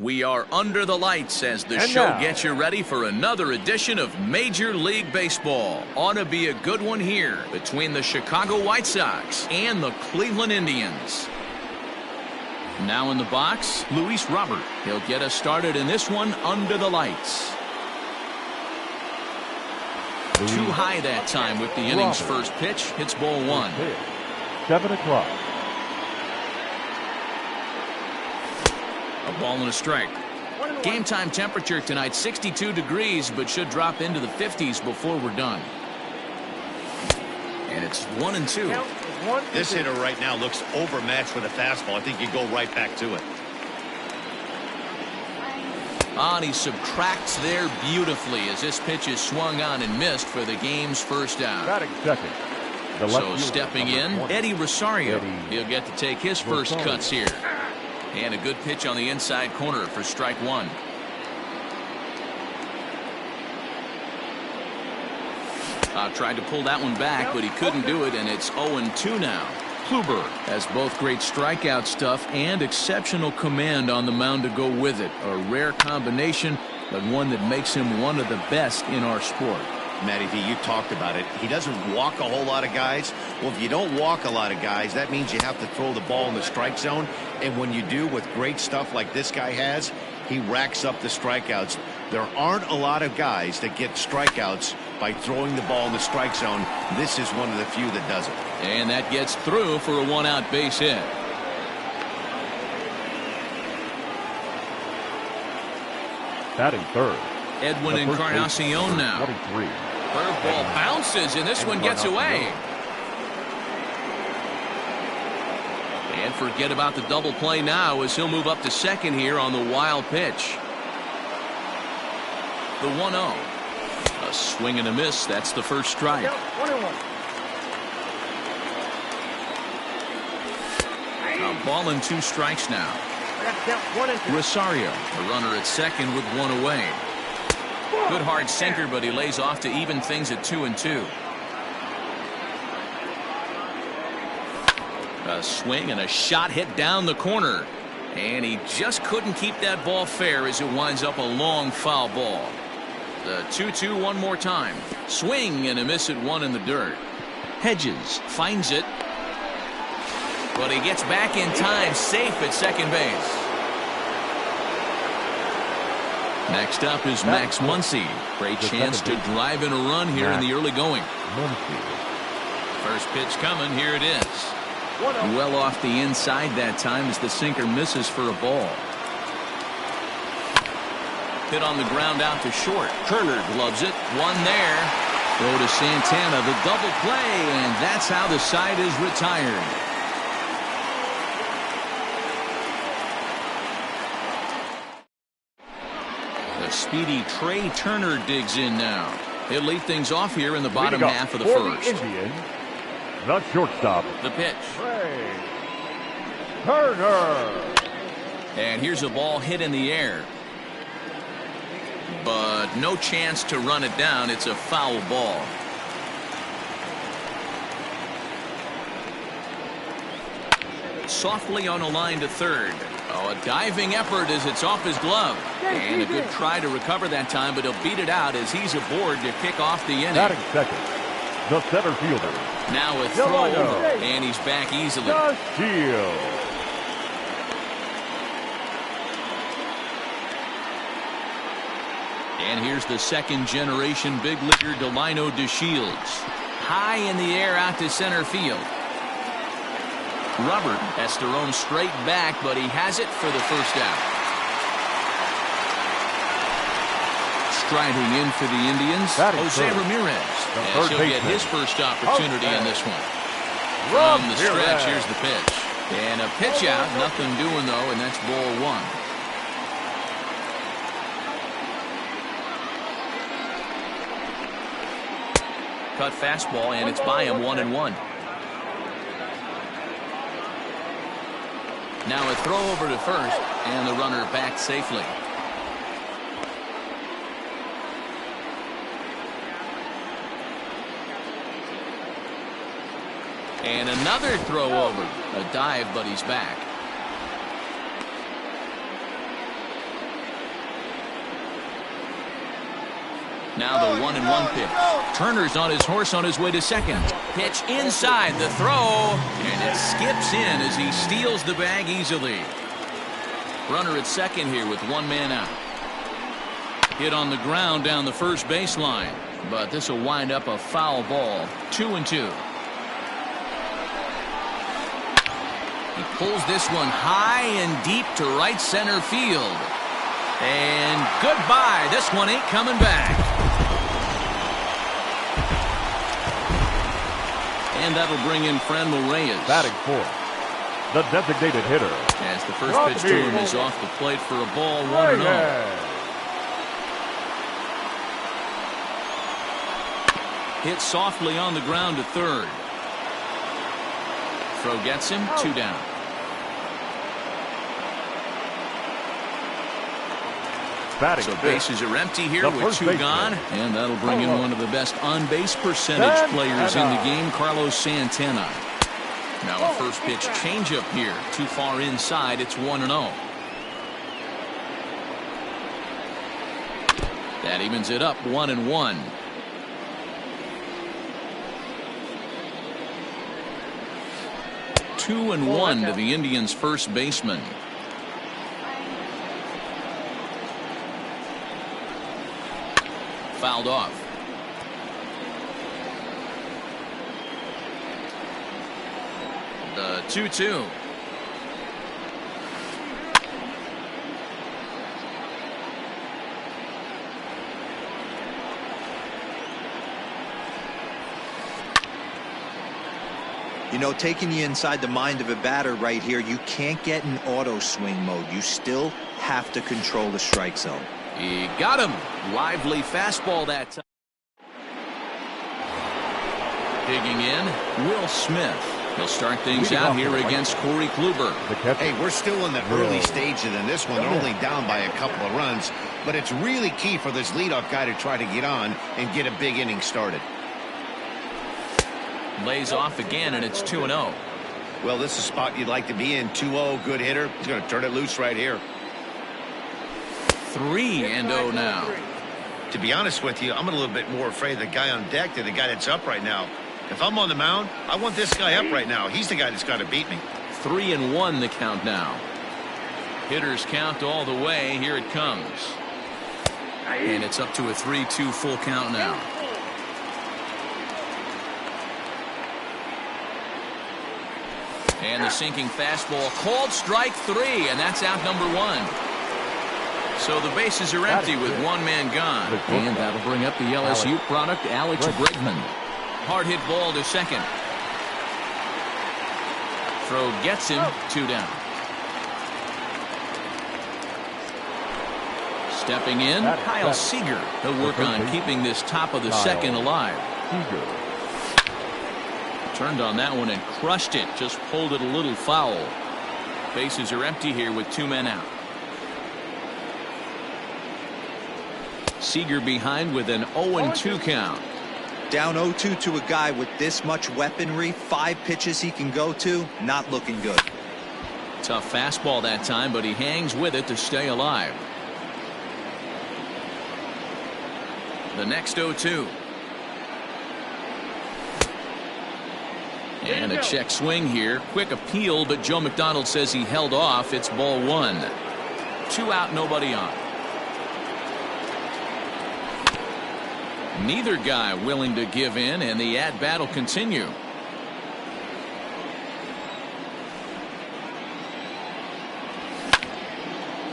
We are under the lights as the show gets you ready for another edition of Major League Baseball. Ought to be a good one here between the Chicago White Sox and the Cleveland Indians. Now in the box, Luis Robert. He'll get us started in this one under the lights. Too high that time with the inning's first pitch. Hits ball one. 7 o'clock. A ball and a strike. Game time temperature tonight 62 degrees, but should drop into the 50s before we're done. And it's 1-2. This hitter right now looks overmatched with a fastball. I think you go right back to it. And he subtracts there beautifully as this pitch is swung on and missed for the game's first out. Batting second. So stepping in, Eddie Rosario. He'll get to take his first cuts here. And a good pitch on the inside corner for strike one. Tried to pull that one back, but he couldn't do it, and it's 0-2 now. Kluber has both great strikeout stuff and exceptional command on the mound to go with it. A rare combination, but one that makes him one of the best in our sport. Matty V, you talked about it. He doesn't walk a whole lot of guys. Well, if you don't walk a lot of guys, that means you have to throw the ball in the strike zone. And when you do, with great stuff like this guy has, he racks up the strikeouts. There aren't a lot of guys that get strikeouts by throwing the ball in the strike zone. This is one of the few that does it. And that gets through for a one-out base hit. Batting third. Edwin Encarnacion now. 23. Curveball bounces, and this one gets away. And forget about the double play now as he'll move up to second here on the wild pitch. The 1-0. A swing and a miss. That's the first strike. A ball and 2 strikes now. Rosario, a runner at second with one away. Good hard sinker, but he lays off to even things at 2-2. A swing and a shot hit down the corner. And he just couldn't keep that ball fair as it winds up a long foul ball. The 2-2 one more time. Swing and a miss at one in the dirt. Hedges finds it. But he gets back in time, safe at second base. Next up is Max Muncy. Great chance to drive in a run here in the early going. First pitch coming. Here it is. Well off the inside that time as the sinker misses for a ball. Hit on the ground out to short. Turner gloves it. One there. Throw to Santana. The double play, and that's how the side is retired. The speedy Trey Turner digs in now. He'll lead things off here in the bottom half of the first. Indians, the shortstop. The pitch. Trey Turner. And here's a ball hit in the air. But no chance to run it down. It's a foul ball. Softly on a line to third. Oh, a diving effort as it's off his glove. And a good try to recover that time, but he'll beat it out as he's aboard to kick off the inning. Batting second, the center fielder. Now a throw over, and he's back easily. The Shield. And here's the second generation big leaguer Delino DeShields. High in the air out to center field. Robert has to roam straight back, but he has it for the first out. Striding in for the Indians, Jose Ramirez. And he'll get his first opportunity in this one. From the stretch, here's the pitch. And a pitch out, nothing doing though, and that's ball one. Cut fastball, and it's by him 1-1. Now a throw over to first, and the runner back safely. And another throw over. A dive, but he's back. Now the 1-1 pitch. Turner's on his horse on his way to second. Pitch inside the throw, and it skips in as he steals the bag easily. Runner at second here with one man out. Hit on the ground down the first baseline, but this will wind up a foul ball. 2-2. He pulls this one high and deep to right center field. And goodbye. This one ain't coming back. And that'll bring in Franmil Reyes. Batting fourth, the designated hitter. As the first pitch to him is off the plate for a ball, 1-0. Hit softly on the ground to third. Throw gets him, 2 down. So bases are empty here with 2 gone, and that'll bring in one of the best on-base percentage players in the game, Carlos Santana. Now a first pitch changeup here, too far inside. It's 1-0. That evens it up, 1-1. Two and 1 to the Indians' first baseman. Fouled off. The 2-2. You know, taking you inside the mind of a batter right here, you can't get in auto swing mode. You still have to control the strike zone. He got him. Lively fastball that time. Digging in, Will Smith. He'll start things out here against Corey Kluber. Hey, we're still in the early stages in this one. They're only down by a couple of runs, but it's really key for this leadoff guy to try to get on and get a big inning started. Lays off again, and it's 2-0. Well, this is a spot you'd like to be in. 2-0, good hitter. He's going to turn it loose right here. 3-0 now. To be honest with you, I'm a little bit more afraid of the guy on deck than the guy that's up right now. If I'm on the mound, I want this guy up right now. He's the guy that's got to beat me. 3-1 the count now. Hitters count all the way. Here it comes. And it's up to a 3-2 full count now. And the sinking fastball called strike 3, and that's out number 1. So the bases are empty with one man gone. And that'll bring up the LSU product, Alex Bregman. Hard hit ball to second. Throw gets him, 2 down. Stepping in, Kyle Seager. He'll work on keeping this top of the second alive. Turned on that one and crushed it. Just pulled it a little foul. Bases are empty here with 2 men out. Seager behind with an 0-2 count. Down 0-2 to a guy with this much weaponry, 5 pitches he can go to, not looking good. Tough fastball that time, but he hangs with it to stay alive. The next 0-2. And a check swing here. Quick appeal, but Joe McDonald says he held off. It's ball 1. 2 out, nobody on. Neither guy willing to give in, and the at-bat will continue.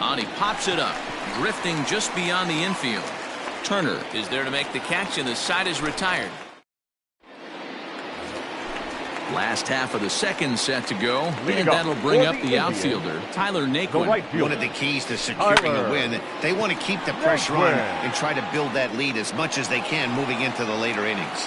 On, he pops it up, drifting just beyond the infield. Turner is there to make the catch, and the side is retired. Last half of the second set to go, and that'll bring up the outfielder, Tyler Naquin. One of the keys to securing a win, they want to keep the pressure on and try to build that lead as much as they can moving into the later innings.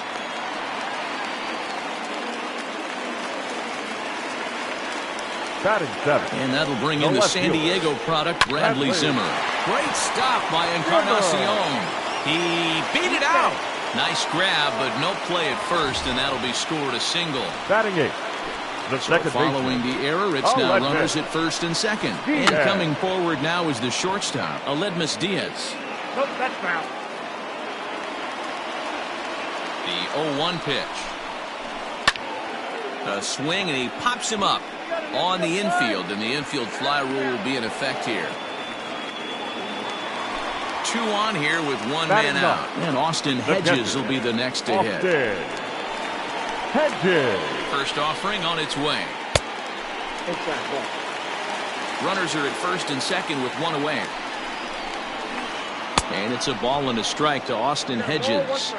Batting 7. And that'll bring in the San Diego product, Bradley Zimmer. Great stop by Encarnacion. He beat it out. Nice grab, but no play at first, and that'll be scored a single. Batting 8. The second following the error, it's now runners at first and second. And coming forward now is the shortstop, Aledmus Diaz. Nope, that's foul. The 0-1 pitch. A swing, and he pops him up on the infield, and the infield fly rule will be in effect here. 2 on here with 1 man out. And Austin Hedges will be the next to hit. Hedges. First offering on its way. Runners are at first and second with 1 away. And it's a ball and a strike to Austin Hedges.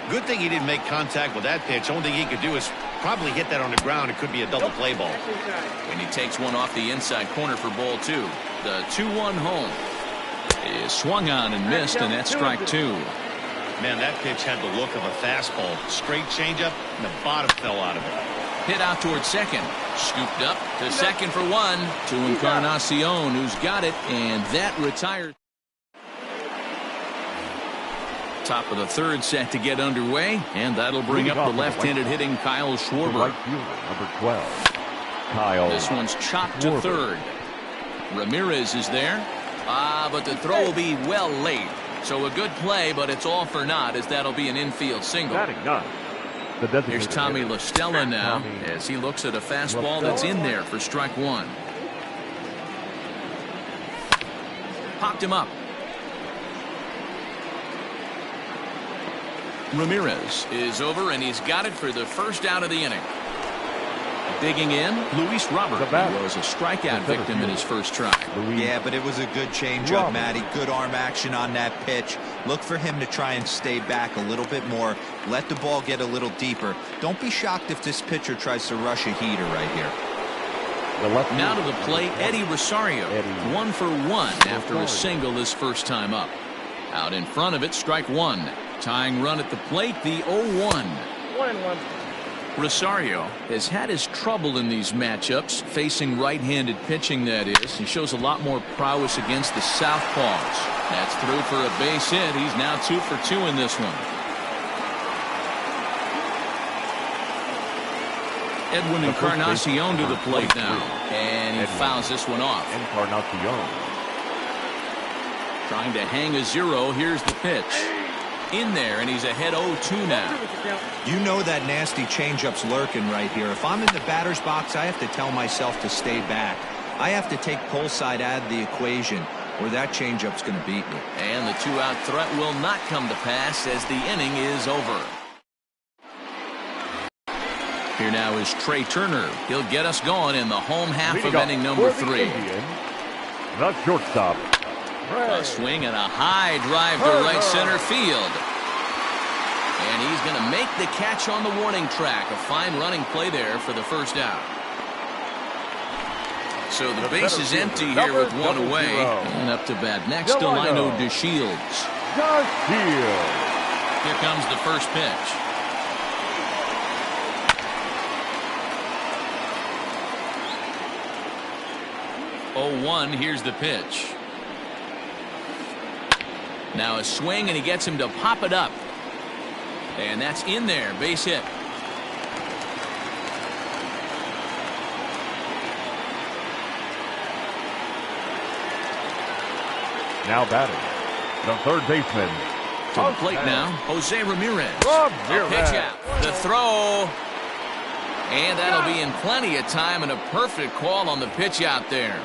Good thing he didn't make contact with that pitch. Only thing he could do is probably hit that on the ground. It could be a double play ball. And he takes one off the inside corner for ball 2. The 2-1 home is swung on and missed, and that's strike 2. Man, that pitch had the look of a fastball. Straight changeup, and the bottom fell out of it. Hit out towards second. Scooped up to second for 1 to Encarnacion, who's got it, and that retires. Top of the 3rd set to get underway, and that'll bring up the left-handed hitting Kyle Schwarber. Right fielder, number 12. Kyle. This one's chopped to 3rd. Ramirez is there. But the throw will be well late. So a good play, but it's all for naught, as that'll be an infield single. Batting 9. Here's Tommy La Stella now as he looks at a fastball that's in there for strike 1. Popped him up. Ramirez is over, and he's got it for the first out of the inning. Digging in, Luis Robert was a strikeout victim in his first try. Yeah, but it was a good changeup, Matty. Good arm action on that pitch. Look for him to try and stay back a little bit more. Let the ball get a little deeper. Don't be shocked if this pitcher tries to rush a heater right here. Now to the plate, Eddie Rosario. 1 for 1 after a single his first time up. Out in front of it, strike 1. Tying run at the plate, the 0-1. 1-1. Rosario has had his trouble in these matchups, facing right-handed pitching, that is. He shows a lot more prowess against the southpaws. That's through for a base hit. He's now 2 for 2 in this one. Edwin Encarnacion to the plate now, and he fouls this one off. Encarnacion. Trying to hang a 0. Here's the pitch. In there, and he's ahead 0-2 now. You know that nasty changeup's lurking right here. If I'm in the batter's box, I have to tell myself to stay back. I have to take pull side out of the equation, or that changeup's going to beat me. And the 2-out threat will not come to pass as the inning is over. Here now is Trey Turner. He'll get us going in the home half of inning number 3. The shortstop. A swing and a high drive to right center field. And he's going to make the catch on the warning track. A fine running play there for the first out. So the base is empty here with 1 away. And up to bat next, Delino DeShields. Here comes the first pitch. Oh, 1, here's the pitch. Now a swing, and he gets him to pop it up. And that's in there, base hit. Now batting, the 3rd baseman. To the plate now, Jose Ramirez. A pitch out. The throw. And that'll be in plenty of time, and a perfect call on the pitch out there.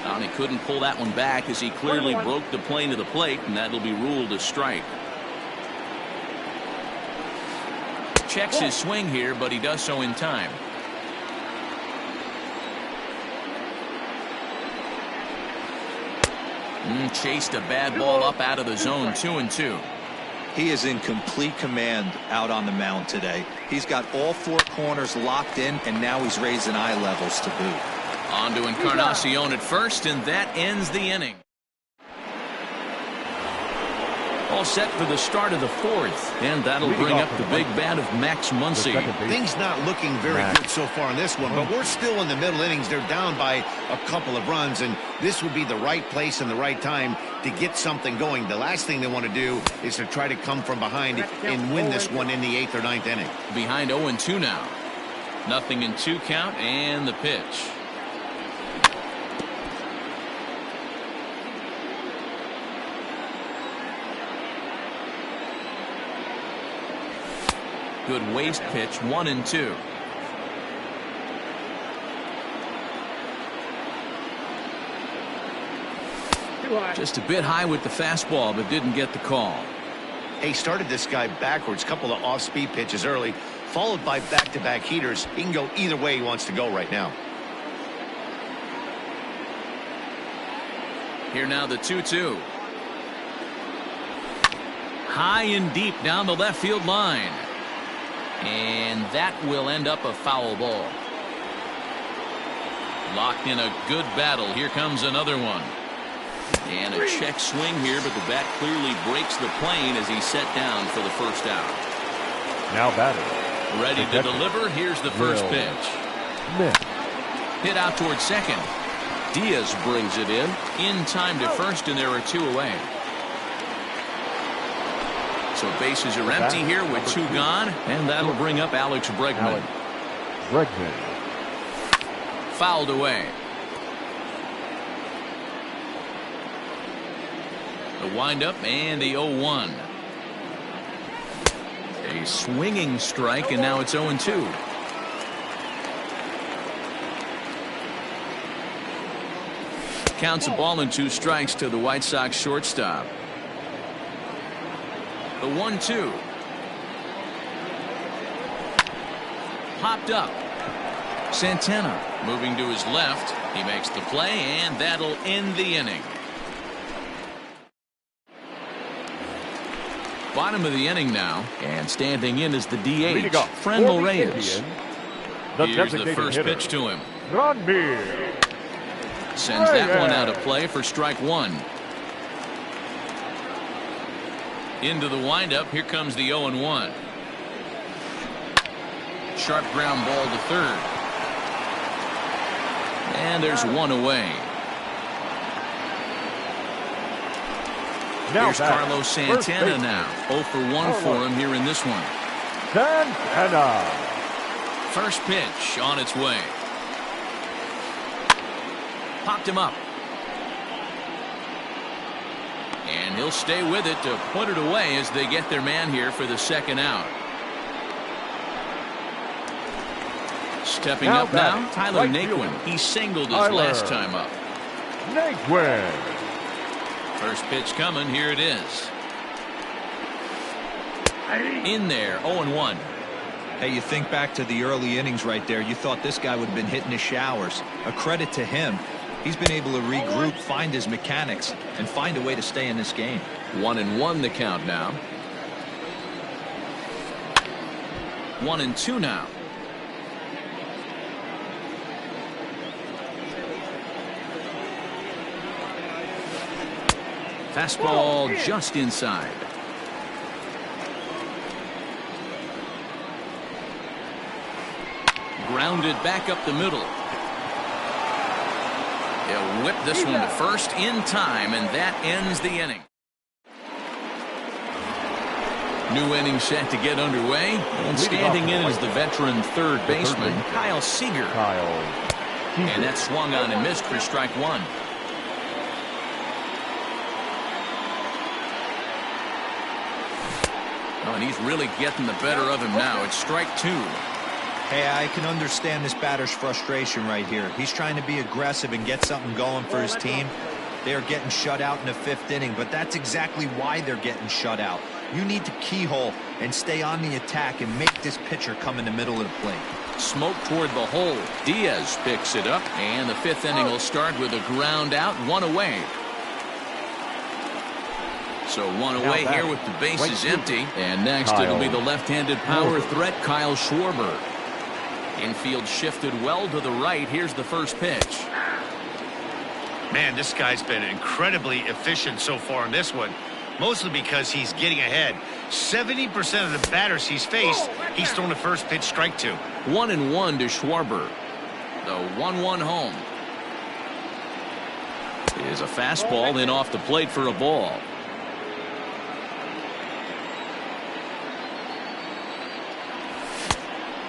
And he couldn't pull that one back as he clearly broke the plane to the plate, and that'll be ruled a strike. Checks his swing here, but he does so in time. Chased a bad ball up out of the zone. 2-2. He is in complete command out on the mound today. He's got all 4 corners locked in, and now he's raising eye levels to boot. On to Encarnacion at first, and that ends the inning. All set for the start of the 4th, and that'll bring up the big bat of Max Muncy. Things not looking very good so far in this one, but we're still in the middle innings. They're down by a couple of runs, and this would be the right place and the right time to get something going. The last thing they want to do is to try to come from behind and win this one in the 8th or 9th inning. Behind 0-2 now. Nothing in 2 count, and the pitch. Good waist pitch, 1-2. Just a bit high with the fastball, but didn't get the call. He started this guy backwards, couple of off-speed pitches early, followed by back-to-back heaters. He can go either way he wants to go right now. Here now the 2-2. High and deep down the left field line. And that will end up a foul ball. Locked in a good battle. Here comes another one. And a check swing here, but the bat clearly breaks the plane as he's set down for the first out. Now batting. Ready to deliver. Here's the first pitch. Hit out towards second. Diaz brings it in time to first, and there are 2 away. So bases are empty here with 2 gone, and that'll bring up Alex Bregman. Fouled away. The windup and the 0-1. A swinging strike, and now it's 0-2. Counts a ball and 2 strikes to the White Sox shortstop. The 1-2. Popped up. Santana moving to his left. He makes the play, and that'll end the inning. Bottom of the inning now, and standing in is the DH, Friendle Reyes. Here's the first pitch to him. Sends that one out of play for strike 1. Into the windup. Here comes the 0-1. Sharp ground ball to third. And there's 1 away. Here's Carlos Santana now. 0 for 1 for him here in this one. Santana. First pitch on its way. Popped him up. And he'll stay with it to put it away as they get their man here for the second out. Stepping up now, Tyler Naquin. He singled his last time up. Naquin. First pitch coming. Here it is. In there, 0-1. Hey, you think back to the early innings right there. You thought this guy would have been hitting his showers. A credit to him. He's been able to regroup, find his mechanics, and find a way to stay in this game. 1-1 the count now. 1-2 now. Fastball just inside. Grounded back up the middle. He'll whip this one to first in time, and that ends the inning. New inning set to get underway, and standing in is the veteran third baseman, Kyle Seager. And that swung on and missed for strike 1. Oh, and he's really getting the better of him now. It's strike 2. Hey, I can understand this batter's frustration right here. He's trying to be aggressive and get something going for his team. They're getting shut out in the 5th inning, but that's exactly why they're getting shut out. You need to keyhole and stay on the attack and make this pitcher come in the middle of the plate. Smoke toward the hole. Diaz picks it up, and the 5th inning will start with a ground out, 1 away. So 1 away here with the bases empty. And next it'll be the left-handed power threat, Kyle Schwarber. Infield shifted well to the right. Here's the first pitch. Man, this guy's been incredibly efficient so far in this one, mostly because he's getting ahead. 70% of the batters he's faced, he's thrown the first pitch, strike 2. 1-1 to Schwarber. The 1-1 home. Is a fastball in off the plate for a ball.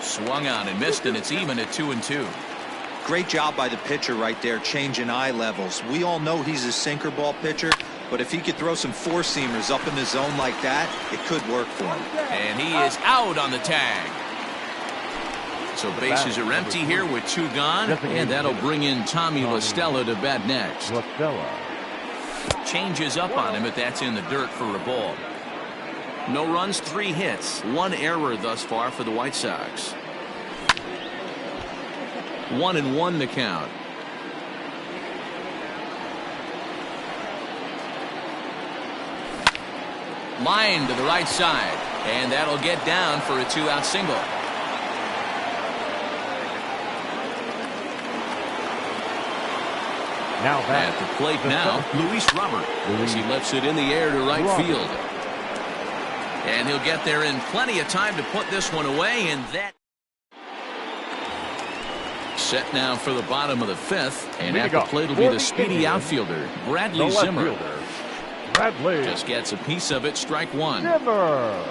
Swung on and missed, and it's even at 2-2. Great job by the pitcher right there, changing eye levels. We all know he's a sinker ball pitcher, but if he could throw some four-seamers up in the zone like that, it could work for him. And he is out on the tag. So bases are empty here with 2 gone, and that'll bring in Tommy La Stella to bat next. Changes up on him, but that's in the dirt for a ball. No runs, 3 hits, 1 error thus far for the White Sox. 1-1 the count. Line to the right side, and that'll get down for a 2-out single. Now back at the plate now, Luis Robert, as he lifts it in the air to right field. And he'll get there in plenty of time to put this one away, and that set now for the bottom of the 5th, and at the plate will be the speedy outfielder, Bradley Zimmer. Bradley just gets a piece of it, strike 1. Zimmer.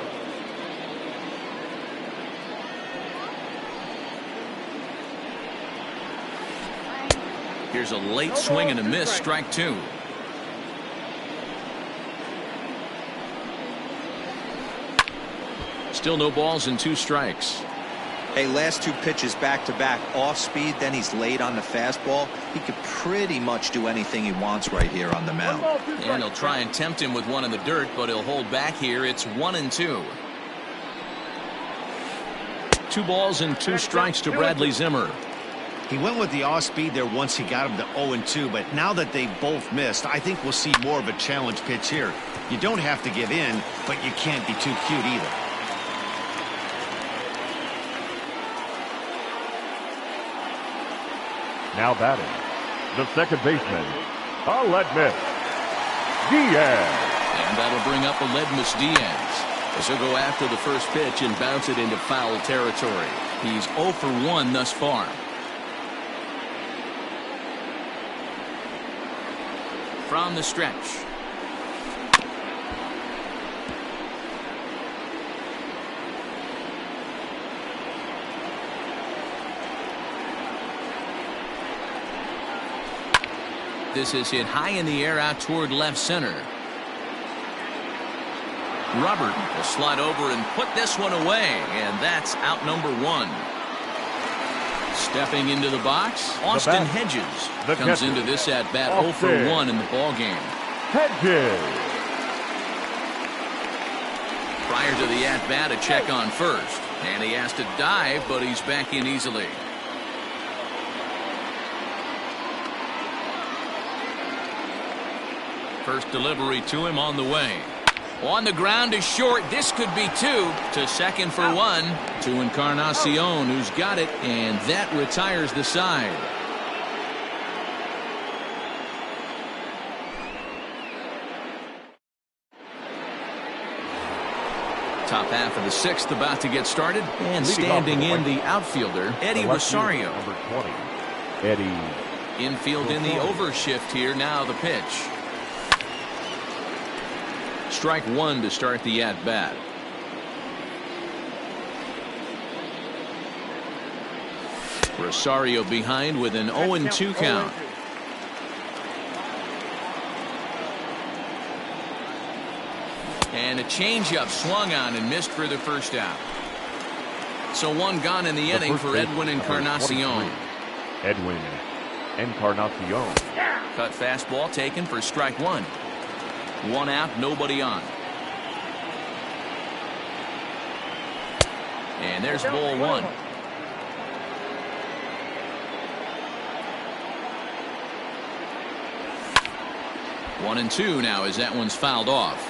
Here's a late swing and a miss, strike 2. Still no balls and 2 strikes. Hey, last 2 pitches back-to-back off speed, then he's late on the fastball. He could pretty much do anything he wants right here on the mound. And he'll try and tempt him with one in the dirt, but he'll hold back here. It's 1-2. 2 balls and 2 strikes to Bradley Zimmer. He went with the off speed there once he got him to 0-2, but now that they both missed, I think we'll see more of a challenge pitch here. You don't have to give in, but you can't be too cute either. Now batting, the second baseman, Aledmus Diaz. And that'll bring up Aledmus Diaz, as he'll go after the first pitch and bounce it into foul territory. He's 0 for 1 thus far. From the stretch. This is hit high in the air out toward left center. Robert will slide over and put this one away, and that's out number 1. Stepping into the box, Austin Hedges comes into this at bat 0 for 1 in the ball game. Hedges. Prior to the at bat, a check on first, and he has to dive, but he's back in easily. First delivery to him on the way. On the ground is short. This could be 2 to second for 1 to Encarnacion, who's got it, and that retires the side. Top half of the 6th about to get started, and standing in the outfielder, Eddie Rosario. Number 20, Eddie. Infield in the overshift here. Now the pitch. Strike 1 to start the at-bat. Rosario behind with an 0-2 count. And a changeup swung on and missed for the first out. So 1 gone in the inning for Edwin Encarnacion. Edwin Encarnacion. Cut fastball taken for strike 1. 1 out, nobody on. And there's ball 1. One and 2 now as that one's fouled off.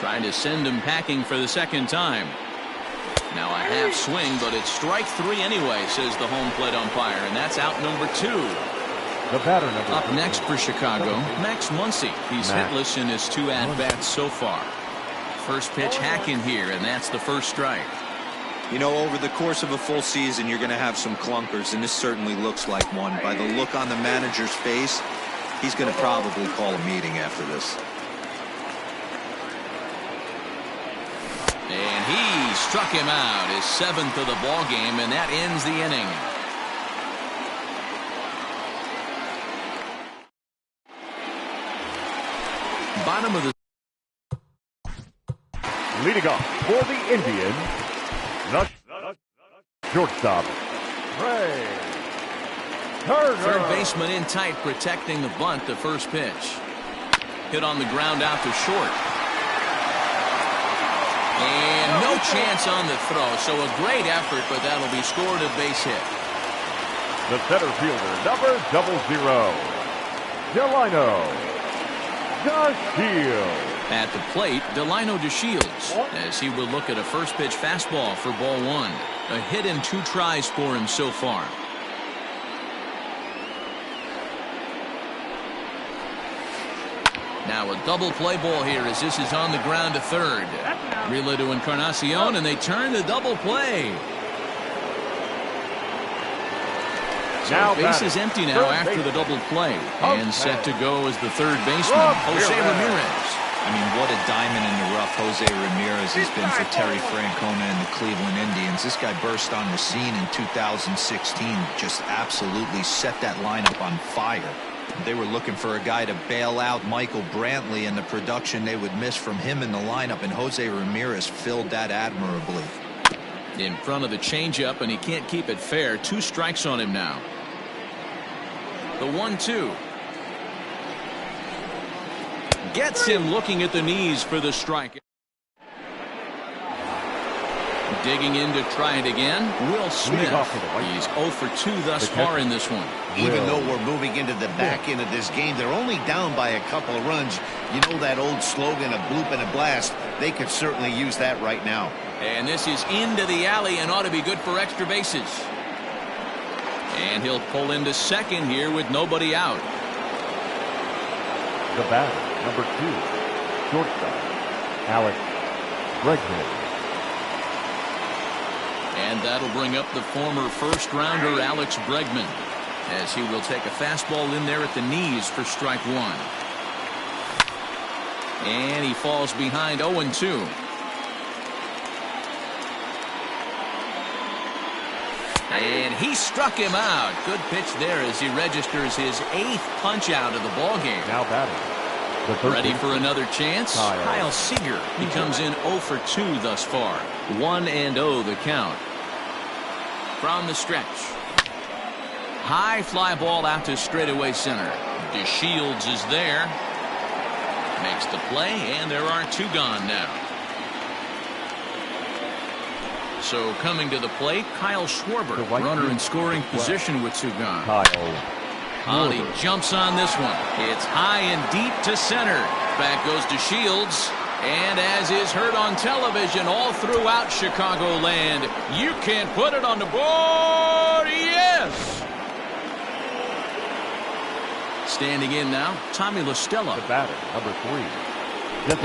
Trying to send him packing for the second time. Now a half swing, but it's strike 3 anyway, says the home plate umpire, and that's out number 2. The batter number Up next for Chicago, Max Muncy. He's hitless in his 2 at-bats so far. First pitch hacking here, and that's the first strike. You know, over the course of a full season, you're going to have some clunkers, and this certainly looks like one. By the look on the manager's face, he's going to probably call a meeting after this. And he struck him out, his 7th of the ball game, and that ends the inning. Bottom of the Leading off for the Indians, the shortstop, Ray Turner. third baseman in tight, protecting the bunt. The first pitch. Hit on the ground out to short. And no chance on the throw. So a great effort, but that'll be scored a base hit. The center fielder, number 00, Delino DeShields. At the plate, Delino DeShields, as he will look at a first pitch fastball for ball one. A hit in 2 tries for him so far. Now a double play ball here as this is on the ground to third. Relay to Encarnacion, and they turn the double play. So base is empty now after the double play. And set to go as the third baseman, Jose Ramirez. I mean, what a diamond in the rough Jose Ramirez has been for Terry Francona and the Cleveland Indians. This guy burst on the scene in 2016, just absolutely set that lineup on fire. They were looking for a guy to bail out Michael Brantley and the production they would miss from him in the lineup, and Jose Ramirez filled that admirably. In front of the changeup, and he can't keep it fair. 2 strikes on him now. The 1-2. Gets him looking at the knees for the strike. Digging in to try it again, Will Smith. He's 0 for 2 thus far in this one. Even though we're moving into the back end of this game, they're only down by a couple of runs. You know that old slogan, a bloop and a blast. They could certainly use that right now. And this is into the alley and ought to be good for extra bases. And he'll pull into second here with nobody out. The batter, number 2, shortstop, Alex Bregman. And that'll bring up the former first-rounder Alex Bregman, as he will take a fastball in there at the knees for strike 1. And he falls behind 0-2. And he struck him out. Good pitch there as he registers his 8th punch out of the ball game. Now batting. Ready for another chance? Kyle Seager. He comes in 0 for 2 thus far. 1-0 the count. From the stretch. High fly ball out to straightaway center. DeShields is there. Makes the play, and there are 2 gone now. So coming to the plate, Kyle Schwarber, runner in scoring position with 2 gone. He jumps on this one. It's high and deep to center. Back goes DeShields. And as is heard on television all throughout Chicagoland, you can't put it on the board. Yes! Standing in now, Tommy La Stella. The batter, number 3.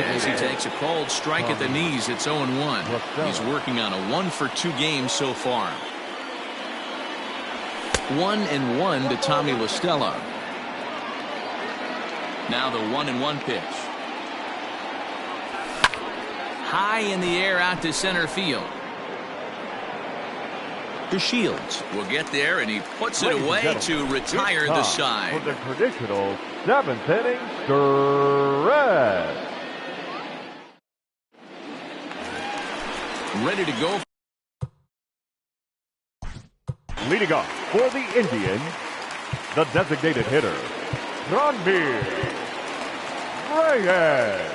As he takes a called strike at the knees, it's 0-1. He's working on a 1 for 2 game so far. 1-1 to Tommy La Stella. Now the 1-1 pitch. High in the air out to center field. DeShields will get there, and he puts it away to retire the side. For the traditional 7th inning stretch. Ready to go. Leading off for the Indians, the designated hitter, Nuernberger Reyes.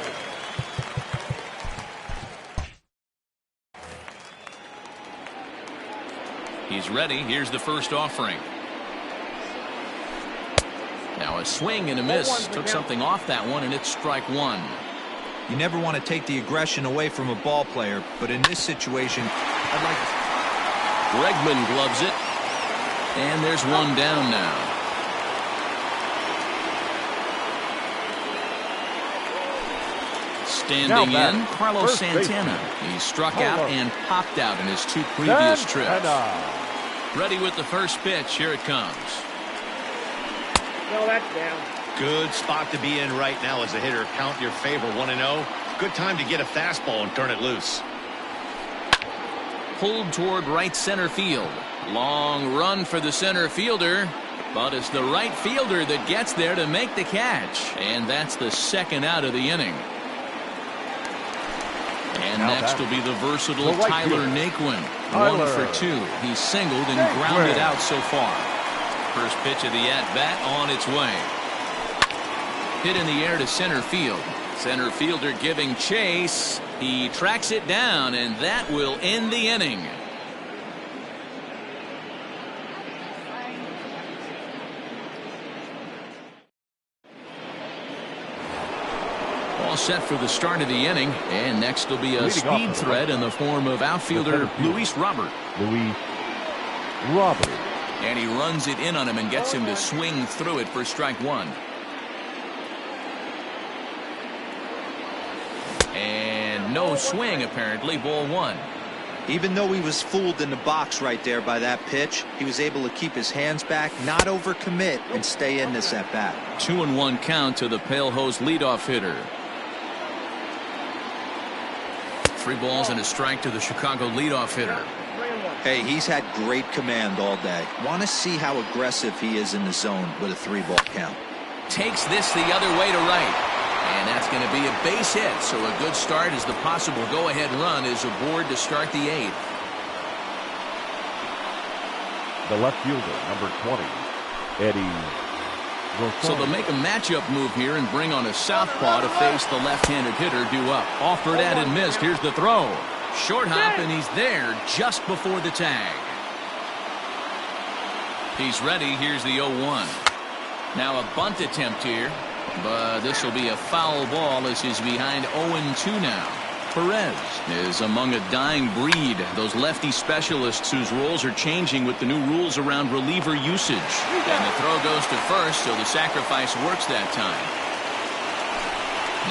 He's ready. Here's the first offering. Now a swing and a miss. Took something off that one, and it's strike 1. You never want to take the aggression away from a ball player, but in this situation, I'd like to... Bregman gloves it. And there's 1 down now. Standing in, Carlos Santana. He struck out and popped out in his 2 previous trips. Ready with the first pitch. Here it comes. No, that's down. Good spot to be in right now as a hitter. Count your favor, 1-0. Good time to get a fastball and turn it loose. Pulled toward right center field. Long run for the center fielder. But it's the right fielder that gets there to make the catch. And that's the second out of the inning. And Now next will be the versatile right Tyler field. Naquin. Tyler 1 for 2. He's singled and grounded Naquin. out so far. First pitch of the at-bat on its way. Hit in the air to center field. Center fielder giving chase. He tracks it down, and that will end the inning. All set for the start of the inning, and next will be a speed threat in the form of outfielder Luis Robert. Luis Robert. And he runs it in on him and gets him to swing through it for strike one. And no swing, apparently. Ball one. Even though he was fooled in the box right there by that pitch, he was able to keep his hands back, not overcommit, and stay in this at bat. 2-1 count to the Pale Hose leadoff hitter. 3 balls and a strike to the Chicago leadoff hitter. Hey, he's had great command all day. Want to see how aggressive he is in the zone with a 3-ball count. Takes this the other way to right. And that's going to be a base hit, so a good start as the possible go-ahead run is aboard to start the 8th. The left fielder, number 20, Eddie Rosario. So they'll make a matchup move here and bring on a southpaw to face the left-handed hitter due up. Offered at and missed. Here's the throw. Short hop, and he's there just before the tag. He's ready. Here's the 0-1. Now a bunt attempt here. But this will be a foul ball as he's behind 0-2 now. Perez is among a dying breed. Those lefty specialists whose roles are changing with the new rules around reliever usage. And the throw goes to first, so the sacrifice works that time.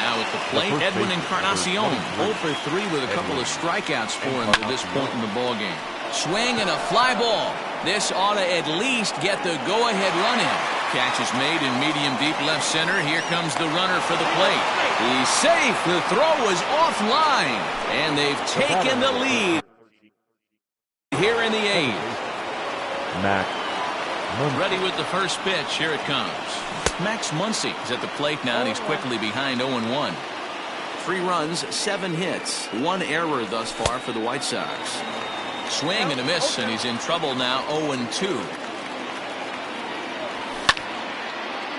Now at the plate, Edwin Encarnacion. 0 for 3 with a couple of strikeouts for him to this point in the ballgame. Swing and a fly ball. This ought to at least get the go-ahead run in. Catch is made in medium deep left center. Here comes the runner for the plate. He's safe. The throw was offline. And they've taken the lead here in the 8th. Max Muncy. Ready with the first pitch. Here it comes. Max Muncy is at the plate now, and he's quickly behind 0-1. 3 runs, 7 hits, 1 error thus far for the White Sox. Swing and a miss, and he's in trouble now, 0-2.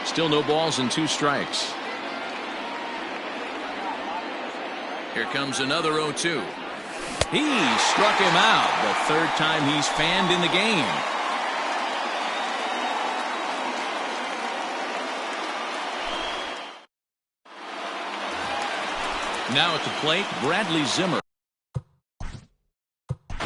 Still no balls and 2 strikes. Here comes another 0-2. He struck him out, the 3rd time he's fanned in the game. Now at the plate, Bradley Zimmer.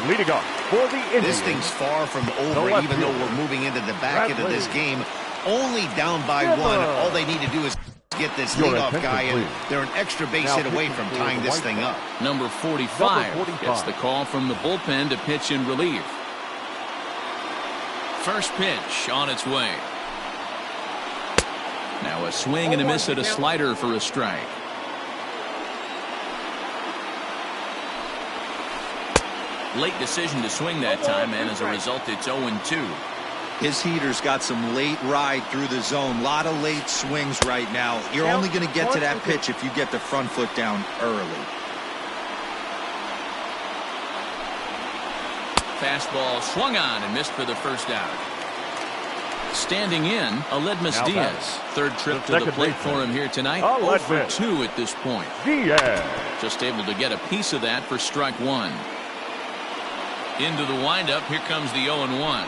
Leading off for the Indians. This thing's far from over, even though we're moving into the back end of this game. Only down by 1. All they need to do is get this leadoff guy, and they're an extra base hit away from tying this thing up. Number 45 gets the call from the bullpen to pitch in relief. First pitch on its way. Now a swing and a miss at a slider for a strike. Late decision to swing that time, and as a result, it's 0-2. His heater's got some late ride through the zone. A lot of late swings right now. You're only going to get to that pitch if you get the front foot down early. Fastball swung on and missed for the first out. Standing in, Aledmus Diaz. 3rd trip to the plate for him here tonight. 0 for 2 at this point. Diaz. Just able to get a piece of that for strike 1. Into the windup. Here comes the 0-1.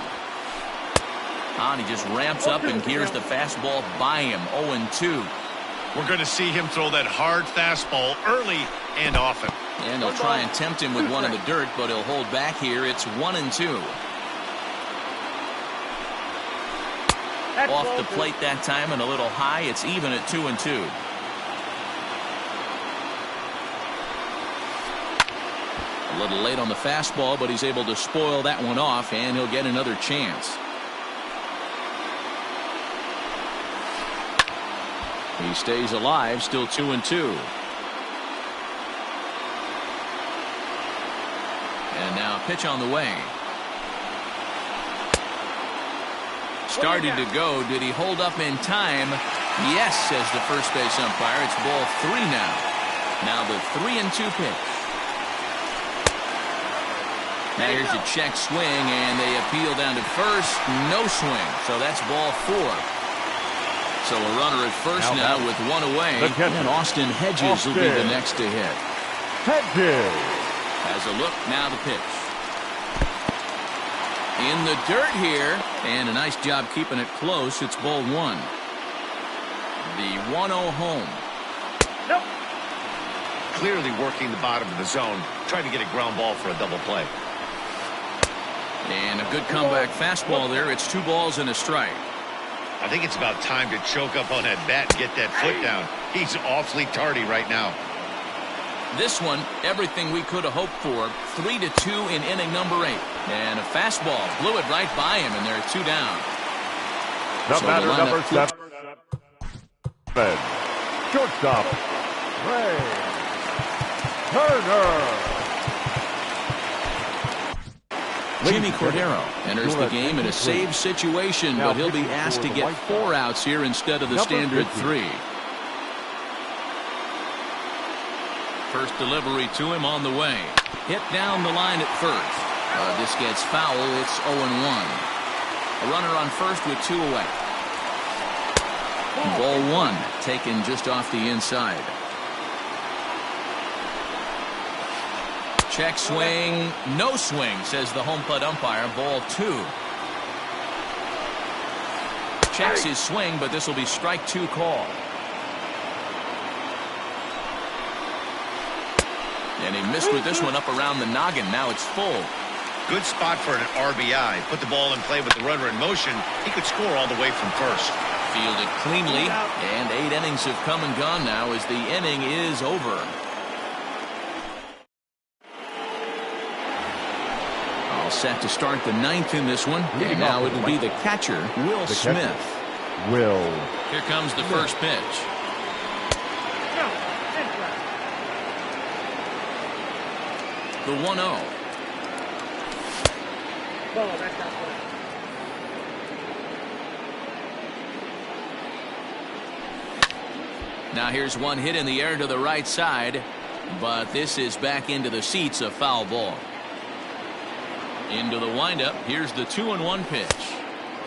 And he just ramps up and gears the fastball by him. 0-2. We're going to see him throw that hard fastball early and often. And they'll try and tempt him with one in the dirt, but he'll hold back here. It's 1-2. Off the plate that time and a little high. It's even at 2-2. A little late on the fastball, but he's able to spoil that one off, and he'll get another chance. He stays alive, still 2-2. And now pitch on the way. started to go. Did he hold up in time? Yes, says the first base umpire. It's ball 3 now. Now the 3-2 pitch. Now here's a check swing, and they appeal down to first. No swing, so that's ball 4. So a runner at first now with 1 away, and Austin Hedges will be the next to hit. Hedges has a look, now the pitch. In the dirt here, and a nice job keeping it close. It's ball 1. The 1-0 home. Nope. Clearly working the bottom of the zone, trying to get a ground ball for a double play. And a good comeback fastball there. It's 2 balls and a strike. I think it's about time to choke up on that bat and get that foot down. He's awfully tardy right now. This one, everything we could have hoped for. 3-2 in inning number 8. And a fastball blew it right by him, and there are 2 down. The batter number 7. Shortstop, Ray Turner. Jimmy Cordero enters the game in a save situation, but he'll be asked to get 4 outs here instead of the standard 3. First delivery to him on the way. Hit down the line at first. This gets foul. It's 0-1. A runner on first with 2 away. Ball 1 taken just off the inside. Check swing, no swing, says the home plate umpire. Ball 2. Checks his swing, but this will be strike 2 call. And he missed with this one up around the noggin. Now it's full. Good spot for an RBI. Put the ball in play with the runner in motion. He could score all the way from first. Fielded cleanly, and 8 innings have come and gone now as the inning is over. All set to start the 9th in this one, and now it'll be the catcher, Will Smith. Here comes the first pitch. The 1-0. Now here's one hit in the air to the right side, but this is back into the seats, a foul ball. Into the windup. Here's the 2-1 pitch.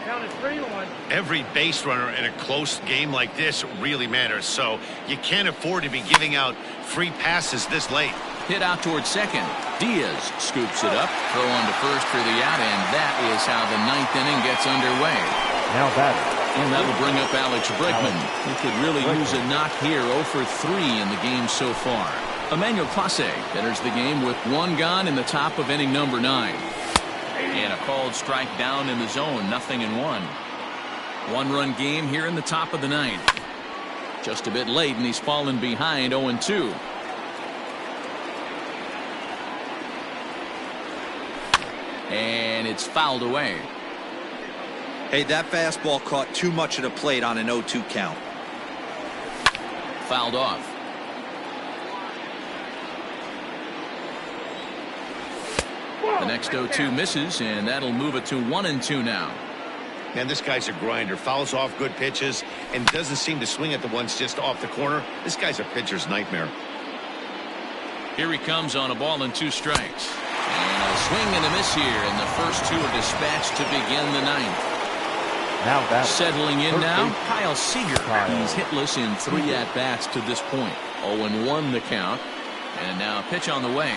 Count is 3-1. Every base runner in a close game like this really matters, so you can't afford to be giving out free passes this late. Hit out towards second. Diaz scoops it up. Throw on to first for the out, and that is how the 9th inning gets underway. Now batter. And that'll bring up Alex Bregman. He could really use a knock here. 0 for 3 in the game so far. Emmanuel Clase enters the game with 1 gone in the top of inning number 9. And a called strike down in the zone. 0-1. 1-run game here in the top of the 9th. Just a bit late, and he's fallen behind 0-2. And it's fouled away. Hey, that fastball caught too much of the plate on an 0-2 count. Fouled off. The next 0-2 misses, and that'll move it to 1-2 now. Man, this guy's a grinder. Fouls off good pitches and doesn't seem to swing at the ones just off the corner. This guy's a pitcher's nightmare. Here he comes on a ball and 2 strikes. And a swing and a miss here, and the first 2 are dispatched to begin the 9th. Now that settling in now, Kyle Seager. He's hitless in 3 at-bats to this point. 0-1 the count. And now a pitch on the way.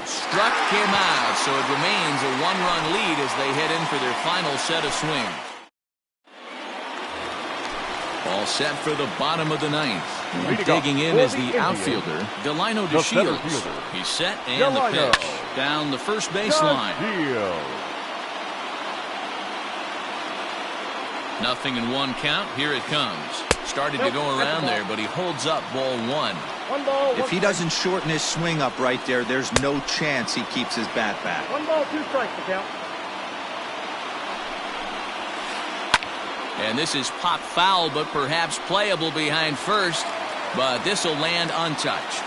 Struck him out, so it remains a 1-run lead as they head in for their final set of swings. All set for the bottom of the 9th. And digging in is the outfielder, Delino DeShields. He's set, and the pitch down the first baseline. 0-1 count. Here it comes. Started to go around there, but he holds up ball 1. If he doesn't shorten his swing up right there, there's no chance he keeps his bat back. 1 ball, 2 strikes to count. And this is pop foul, but perhaps playable behind first. But this will land untouched.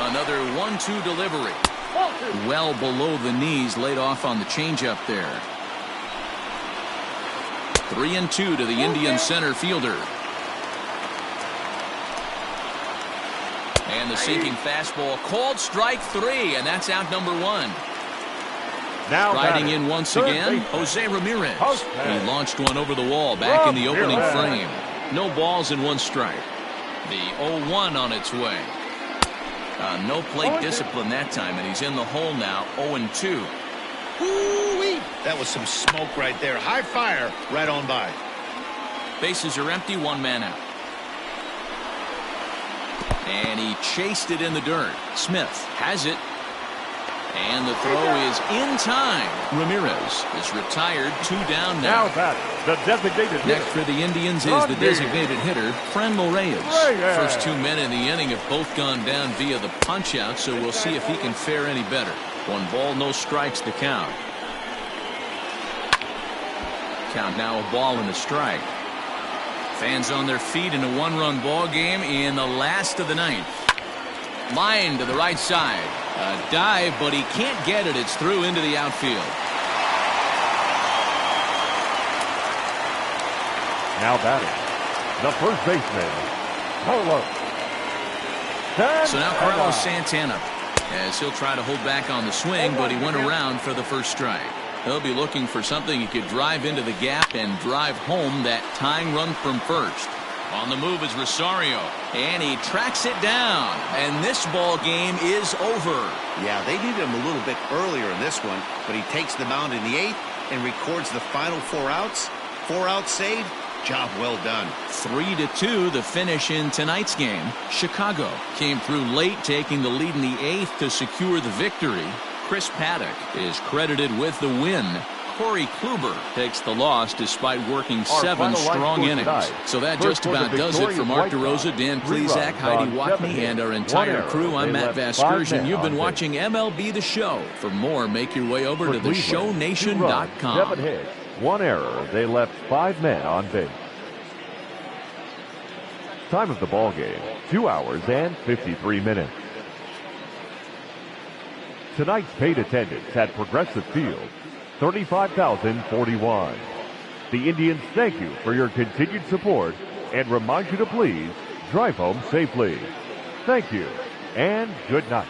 Another 1-2 delivery. Ball 2. Well below the knees, laid off on the changeup there. 3-2 to the Indian center fielder. And the sinking fastball called strike 3, and that's out number 1. Now Riding batting, in once third again, baseman, Jose Ramirez. Jose. He launched one over the wall back in the opening Ramirez. frame. No balls and 1 strike. The 0-1 on its way. No plate discipline that time, and he's in the hole now, 0-2. Woo-wee. That was some smoke right there. High fire right on by. Bases are empty, 1 man out. And he chased it in the dirt. Smith has it. And the throw is in time. Ramirez is retired, 2 down now. Now batting, the designated hitter. Next for the Indians is the designated hitter, Franmil Reyes. First 2 men in the inning have both gone down via the punch-out, so we'll see if he can fare any better. 1 ball, no strikes to count. Count now a ball and a strike. Fans on their feet in a 1-run ball game in the last of the 9th. Line to the right side. A dive, but he can't get it. It's through into the outfield. Now batting, the first baseman, Carlos Santana. So now Carlos Santana, as he'll try to hold back on the swing, but he went around for the first strike. He'll be looking for something he could drive into the gap and drive home that tying run from first. On the move is Rosario, and he tracks it down, and this ball game is over. Yeah, they needed him a little bit earlier in this one, but he takes the mound in the 8th and records the final 4 outs. 4 outs saved. Job well done. 3-2 the finish in tonight's game. Chicago came through late, taking the lead in the 8th to secure the victory. Chris Paddock is credited with the win. Corey Kluber takes the loss despite working 7 strong innings. So that just about does it for Mark DeRosa, Dan Plesac, Heidi Watney, and our entire crew. I'm Matt Vasgersian, and you've been watching MLB The Show. For more, make your way over to theshownation.com. 7 hits, 1 error. They left 5 men on base. Time of the ball game, 2 hours and 53 minutes. Tonight's paid attendance at Progressive Field, 35,041. The Indians thank you for your continued support and remind you to please drive home safely. Thank you and good night.